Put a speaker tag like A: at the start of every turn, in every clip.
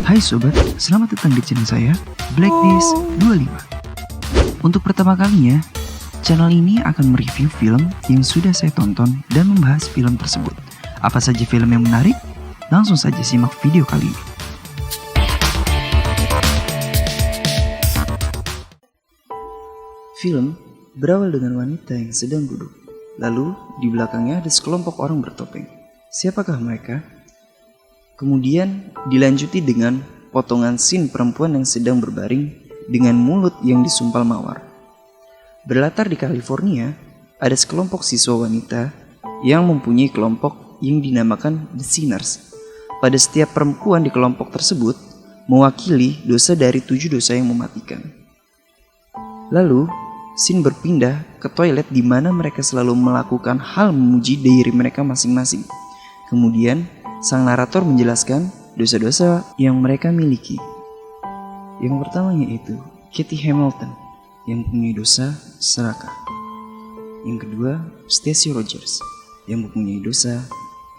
A: Hai sobat, selamat datang di channel saya, Blackdish 25. Untuk pertama kalinya, channel ini akan mereview film yang sudah saya tonton dan membahas film tersebut. Apa saja film yang menarik? Langsung saja simak video kali ini. Film berawal dengan wanita yang sedang duduk. Lalu di belakangnya ada sekelompok orang bertopeng. Siapakah mereka? Kemudian dilanjuti dengan potongan scene perempuan yang sedang berbaring dengan mulut yang disumpal mawar. Berlatar di California, ada sekelompok siswa wanita yang mempunyai kelompok yang dinamakan The Sinners. Pada setiap perempuan di kelompok tersebut mewakili dosa dari 7 dosa yang mematikan. Lalu, scene berpindah ke toilet di mana mereka selalu melakukan hal memuji diri mereka masing-masing. Kemudian, sang narator menjelaskan dosa-dosa yang mereka miliki. Yang pertama yaitu Katie Hamilton yang mempunyai dosa serakah. Yang kedua, Stacy Rogers yang mempunyai dosa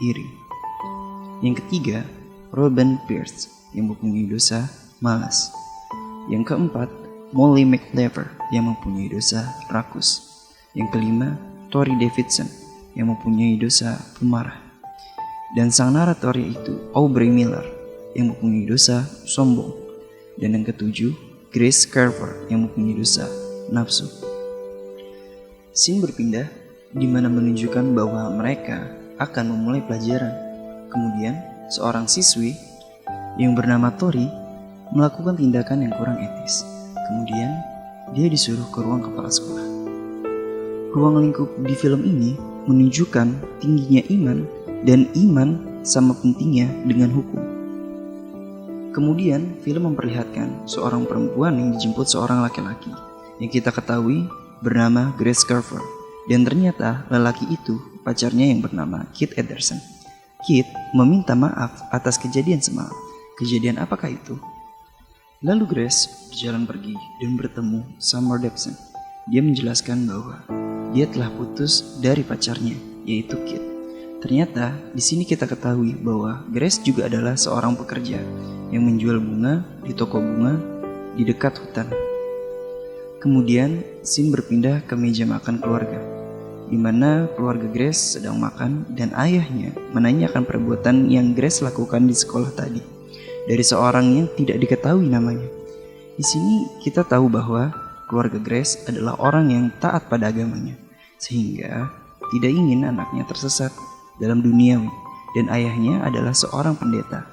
A: iri. Yang ketiga, Robin Pierce yang mempunyai dosa malas. Yang keempat, Molly McLever yang mempunyai dosa rakus. Yang kelima, Tori Davidson yang mempunyai dosa pemarah. Dan sang narator yaitu Aubrey Miller yang mempunyai dosa sombong. Dan yang ketujuh, Grace Carver yang mempunyai dosa nafsu. Scene berpindah di mana menunjukkan bahwa mereka akan memulai pelajaran. Kemudian seorang siswi yang bernama Tori melakukan tindakan yang kurang etis. Kemudian dia disuruh ke ruang kepala sekolah. Ruang lingkup di film ini menunjukkan tingginya iman dan iman sama pentingnya dengan hukum. Kemudian film memperlihatkan seorang perempuan yang dijemput seorang laki-laki yang kita ketahui bernama Grace Carver. Dan ternyata lelaki itu pacarnya yang bernama Kit Ederson. Kit meminta maaf atas kejadian semalam. Kejadian apakah itu? Lalu Grace berjalan pergi dan bertemu Summer Debson. Dia menjelaskan bahwa dia telah putus dari pacarnya, yaitu Kit. Ternyata di sini kita ketahui bahwa Grace juga adalah seorang pekerja yang menjual bunga di toko bunga di dekat hutan. Kemudian scene berpindah ke meja makan keluarga, di mana keluarga Grace sedang makan dan ayahnya menanyakan perbuatan yang Grace lakukan di sekolah tadi dari seorang yang tidak diketahui namanya. Di sini kita tahu bahwa keluarga Grace adalah orang yang taat pada agamanya, sehingga tidak ingin anaknya tersesat dalam duniawi, dan ayahnya adalah seorang pendeta.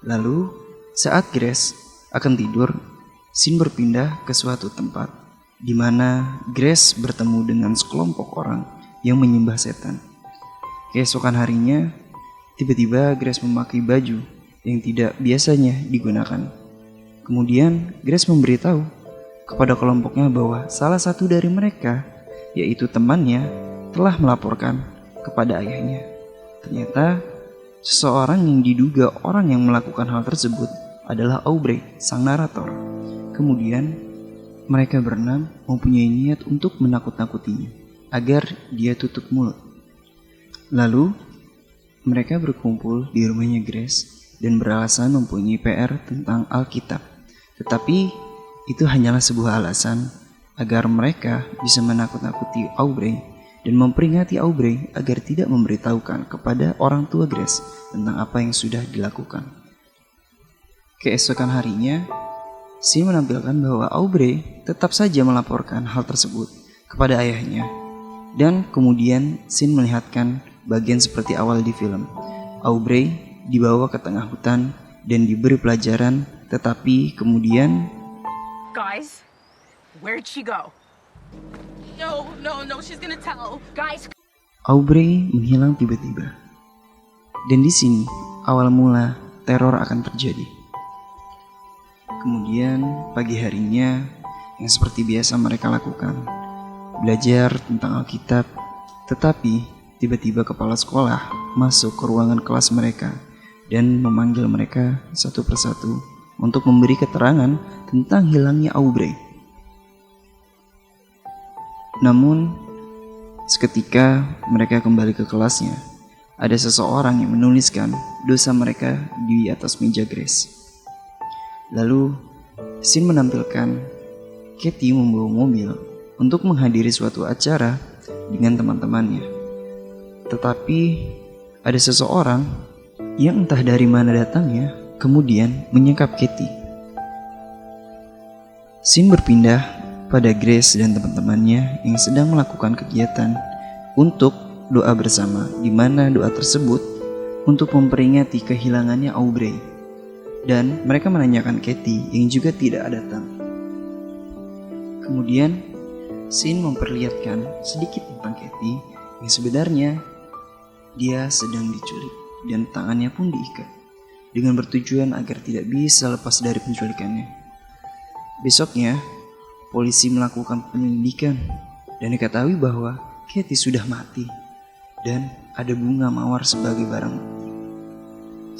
A: Lalu, saat Grace akan tidur, scene berpindah ke suatu tempat di mana Grace bertemu dengan sekelompok orang yang menyembah setan. Keesokan harinya, tiba-tiba Grace memakai baju yang tidak biasanya digunakan. Kemudian, Grace memberitahu kepada kelompoknya bahwa salah satu dari mereka, yaitu temannya, telah melaporkan kepada ayahnya. Ternyata seseorang yang diduga orang yang melakukan hal tersebut adalah Aubrey, sang narator. Kemudian mereka berenam mempunyai niat untuk menakut-nakutinya agar dia tutup mulut. Lalu mereka berkumpul di rumahnya Grace dan beralasan mempunyai PR tentang Alkitab. Tetapi itu hanyalah sebuah alasan agar mereka bisa menakut-nakuti Aubrey dan memperingati Aubrey agar tidak memberitahukan kepada orang tua Grace tentang apa yang sudah dilakukan. Keesokan harinya, scene menampilkan bahwa Aubrey tetap saja melaporkan hal tersebut kepada ayahnya. Dan kemudian scene melihatkan bagian seperti awal di film. Aubrey dibawa ke tengah hutan dan diberi pelajaran, tetapi kemudian
B: Guys, where'd she go? No, she's gonna tell. Guys.
A: Aubrey menghilang tiba-tiba. Dan di sini awal mula teror akan terjadi. Kemudian pagi harinya yang seperti biasa mereka lakukan, belajar tentang Alkitab, tetapi tiba-tiba kepala sekolah masuk ke ruangan kelas mereka dan memanggil mereka satu persatu untuk memberi keterangan tentang hilangnya Aubrey. Namun, seketika mereka kembali ke kelasnya, ada seseorang yang menuliskan dosa mereka di atas meja Grace. Lalu, scene menampilkan Katie membawa mobil untuk menghadiri suatu acara dengan teman-temannya. Tetapi, ada seseorang yang entah dari mana datangnya, kemudian menyekap Katie. Scene berpindah pada Grace dan teman-temannya yang sedang melakukan kegiatan untuk doa bersama, di mana doa tersebut untuk memperingati kehilangannya Aubrey. Dan mereka menanyakan Katie yang juga tidak datang. Kemudian, scene memperlihatkan sedikit tentang Katie yang sebenarnya dia sedang diculik dan tangannya pun diikat dengan bertujuan agar tidak bisa lepas dari penculikannya. Besoknya, polisi melakukan penyelidikan dan diketahui bahwa Katie sudah mati dan ada bunga mawar sebagai barang bukti.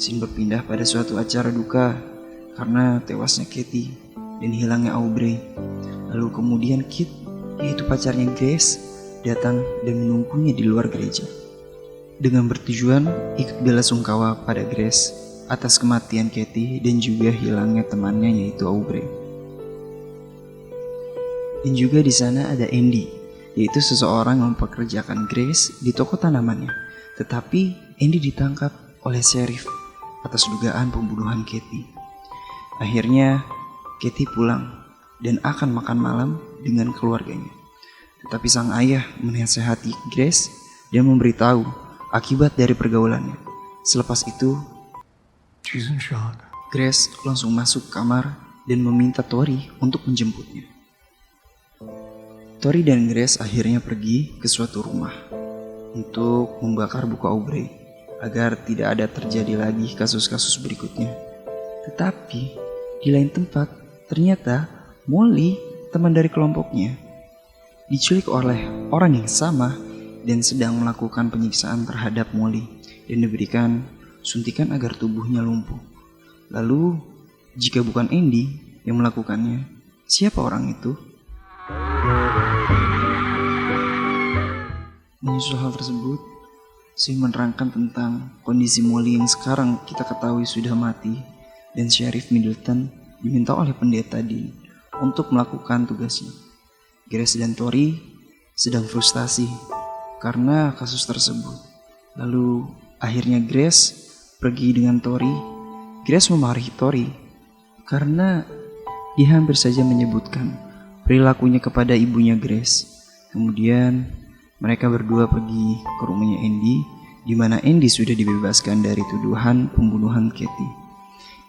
A: Scene berpindah pada suatu acara duka karena tewasnya Katie dan hilangnya Aubrey. Lalu kemudian Kit, yaitu pacarnya Grace, datang dan menunggunya di luar gereja dengan bertujuan ikut bela sungkawa pada Grace atas kematian Katie dan juga hilangnya temannya yaitu Aubrey. Dan juga di sana ada Andy, yaitu seseorang yang mempekerjakan Grace di toko tanamannya. Tetapi Andy ditangkap oleh sheriff atas dugaan pembunuhan Katie. Akhirnya Katie pulang dan akan makan malam dengan keluarganya. Tetapi sang ayah menasehati Grace dan memberitahu akibat dari pergaulannya. Selepas itu, Grace langsung masuk kamar dan meminta Tori untuk menjemputnya. Tori dan Grace akhirnya pergi ke suatu rumah untuk membakar buku Aubrey agar tidak ada terjadi lagi kasus-kasus berikutnya. Tetapi di lain tempat, ternyata Molly, teman dari kelompoknya, diculik oleh orang yang sama dan sedang melakukan penyiksaan terhadap Molly dan diberikan suntikan agar tubuhnya lumpuh. Lalu, jika bukan Andy yang melakukannya, siapa orang itu? Menyusul hal tersebut, Scene menerangkan tentang kondisi Molly yang sekarang kita ketahui sudah mati dan Sheriff Middleton diminta oleh pendeta Dean untuk melakukan tugasnya. Grace dan Tori sedang frustasi karena kasus tersebut. Lalu akhirnya Grace pergi dengan Tori. Grace memarahi Tori karena dia hampir saja menyebutkan perilakunya kepada ibunya Grace. Kemudian mereka berdua pergi ke rumahnya Andy, di mana Andy sudah dibebaskan dari tuduhan pembunuhan Katie.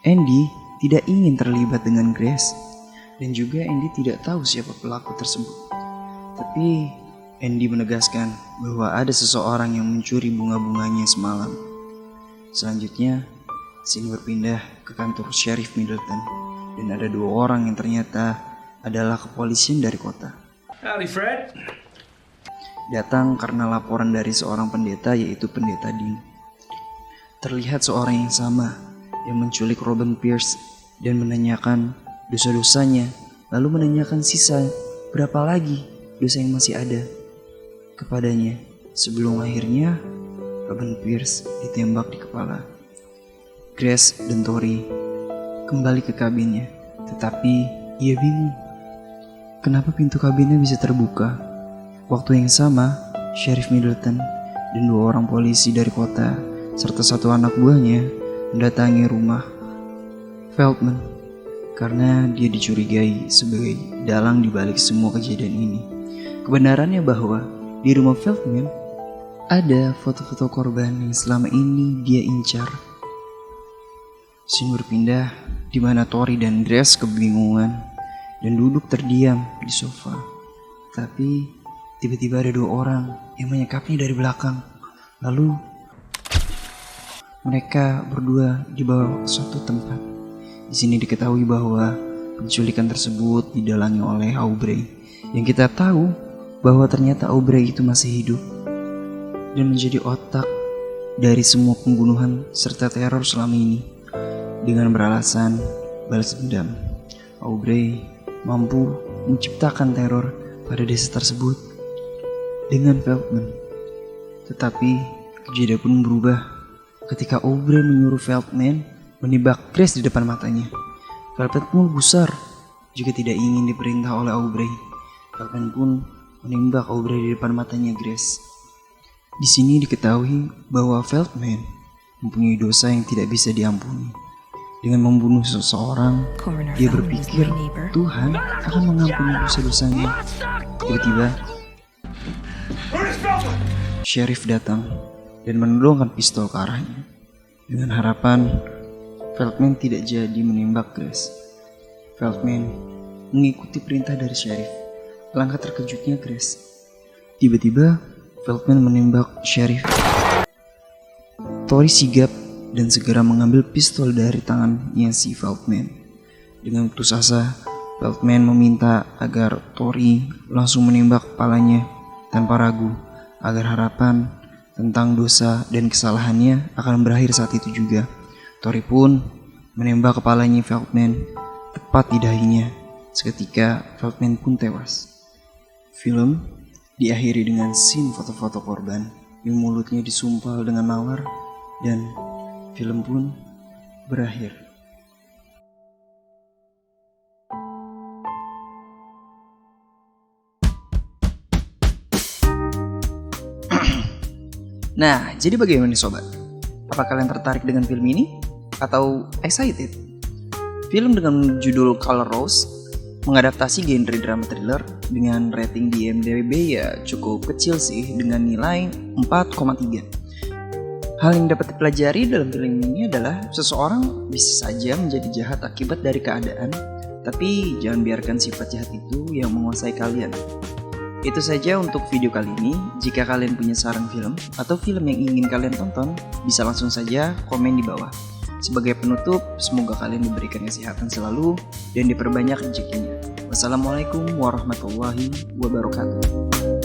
A: Andy tidak ingin terlibat dengan Grace, dan juga Andy tidak tahu siapa pelaku tersebut. Tapi Andy menegaskan bahwa ada seseorang yang mencuri bunga-bunganya semalam. Selanjutnya, scene berpindah ke kantor Sheriff Middleton, dan ada dua orang yang ternyata adalah kepolisian dari kota.
C: Howdy, Fred.
A: Datang karena laporan dari seorang pendeta yaitu pendeta Dean. Terlihat seorang yang sama yang menculik Robin Pierce dan menanyakan dosa-dosanya, lalu menanyakan sisa berapa lagi dosa yang masih ada kepadanya sebelum akhirnya Robin Pierce ditembak di kepala. Grace dan Tori kembali ke kabinnya, tetapi ia bingung kenapa pintu kabinnya bisa terbuka. Waktu yang sama, Sheriff Middleton dan dua orang polisi dari kota serta satu anak buahnya mendatangi rumah Feldman karena dia dicurigai sebagai dalang di balik semua kejadian ini. Kebenarannya bahwa di rumah Feldman ada foto-foto korban yang selama ini dia incar. Scene berpindah di mana Tori dan Grace kebingungan dan duduk terdiam di sofa. Tapi tiba-tiba ada dua orang yang menyekapnya dari belakang. Lalu mereka berdua dibawa ke suatu tempat. Di sini diketahui bahwa penculikan tersebut didalangi oleh Aubrey. Yang kita tahu bahwa ternyata Aubrey itu masih hidup dan menjadi otak dari semua pembunuhan serta teror selama ini. Dengan beralasan balas dendam, Aubrey mampu menciptakan teror pada desa tersebut dengan Feldman. Tetapi kejadian pun berubah ketika Aubrey menyuruh Feldman menembak Grace di depan matanya. Velvet pun gusar jika tidak ingin diperintah oleh Aubrey. Velvet pun menembak Aubrey di depan matanya Grace. Di sini diketahui bahwa Velvet mempunyai dosa yang tidak bisa diampuni. Dengan membunuh seseorang, dia berpikir Tuhan akan mengampuni dosa-dosanya. Tiba-tiba, Sheriff datang dan menodongkan pistol ke arahnya. Dengan harapan, Veltman tidak jadi menembak Grace. Veltman mengikuti perintah dari Sheriff. Langkah terkejutnya Grace. Tiba-tiba, Veltman menembak Sheriff. Tori sigap dan segera mengambil pistol dari tangannya si Veltman. Dengan putus asa, Veltman meminta agar Tori langsung menembak kepalanya tanpa ragu, agar harapan tentang dosa dan kesalahannya akan berakhir saat itu juga. Tori pun menembak kepalanya Veltman tepat di dahinya. Seketika Veltman pun tewas. Film diakhiri dengan scene foto-foto korban yang mulutnya disumpal dengan mawar, dan film pun berakhir. Nah, jadi bagaimana nih sobat? Apa kalian tertarik dengan film ini? Atau excited? Film dengan judul Color Rose mengadaptasi genre drama thriller dengan rating di IMDb ya cukup kecil sih, dengan nilai 4,3. Hal yang dapat dipelajari dalam film ini adalah seseorang bisa saja menjadi jahat akibat dari keadaan, tapi jangan biarkan sifat jahat itu yang menguasai kalian. Itu saja untuk video kali ini. Jika kalian punya saran film atau film yang ingin kalian tonton, bisa langsung saja komen di bawah. Sebagai penutup, semoga kalian diberikan kesehatan selalu dan diperbanyak rezekinya. Wassalamualaikum warahmatullahi wabarakatuh.